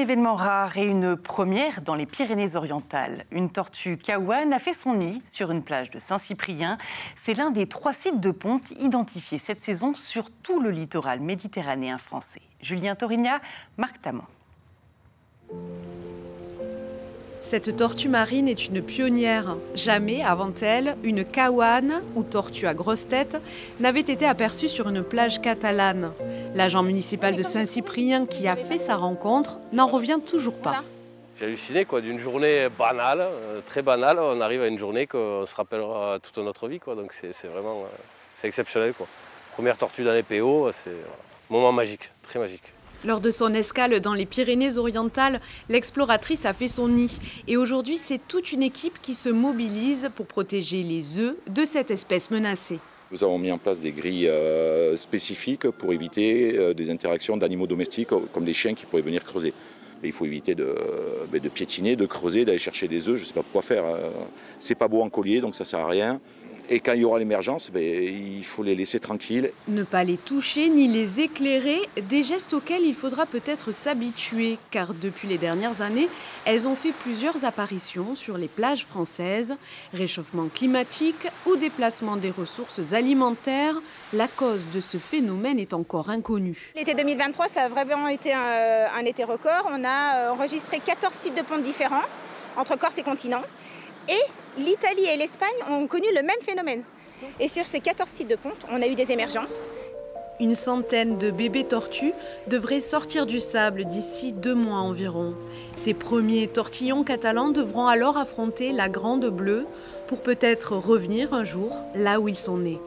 événement rare et une première dans les Pyrénées-Orientales. Une tortue kaouane a fait son nid sur une plage de Saint-Cyprien. C'est l'un des 3 sites de ponte identifiés cette saison sur tout le littoral méditerranéen français. Julien Torigna, Marc Tamon. Cette tortue marine est une pionnière. Jamais, avant elle, une kaouane, ou tortue à grosse tête, n'avait été aperçue sur une plage catalane. L'agent municipal de Saint-Cyprien, qui a fait sa rencontre, n'en revient toujours pas. J'ai halluciné d'une journée banale, très banale, on arrive à une journée qu'on se rappellera toute notre vie. Donc c'est vraiment exceptionnel. Première tortue dans les PO, c'est un moment magique, très magique. Lors de son escale dans les Pyrénées-Orientales, l'exploratrice a fait son nid. Et aujourd'hui, c'est toute une équipe qui se mobilise pour protéger les œufs de cette espèce menacée. Nous avons mis en place des grilles spécifiques pour éviter des interactions d'animaux domestiques comme les chiens qui pourraient venir creuser. Mais il faut éviter de piétiner, de creuser, d'aller chercher des œufs, je ne sais pas quoi faire. C'est pas beau en collier, donc ça ne sert à rien. Et quand il y aura l'émergence, il faut les laisser tranquilles. Ne pas les toucher ni les éclairer, des gestes auxquels il faudra peut-être s'habituer, car depuis les dernières années, elles ont fait plusieurs apparitions sur les plages françaises. Réchauffement climatique ou déplacement des ressources alimentaires, la cause de ce phénomène est encore inconnue. L'été 2023, ça a vraiment été un été record. On a enregistré 14 sites de ponte différents, entre Corse et continent. Et l'Italie et l'Espagne ont connu le même phénomène. Et sur ces 14 sites de ponte, on a eu des émergences. Une centaine de bébés tortues devraient sortir du sable d'ici 2 mois environ. Ces premiers tortillons catalans devront alors affronter la Grande Bleue pour peut-être revenir un jour là où ils sont nés.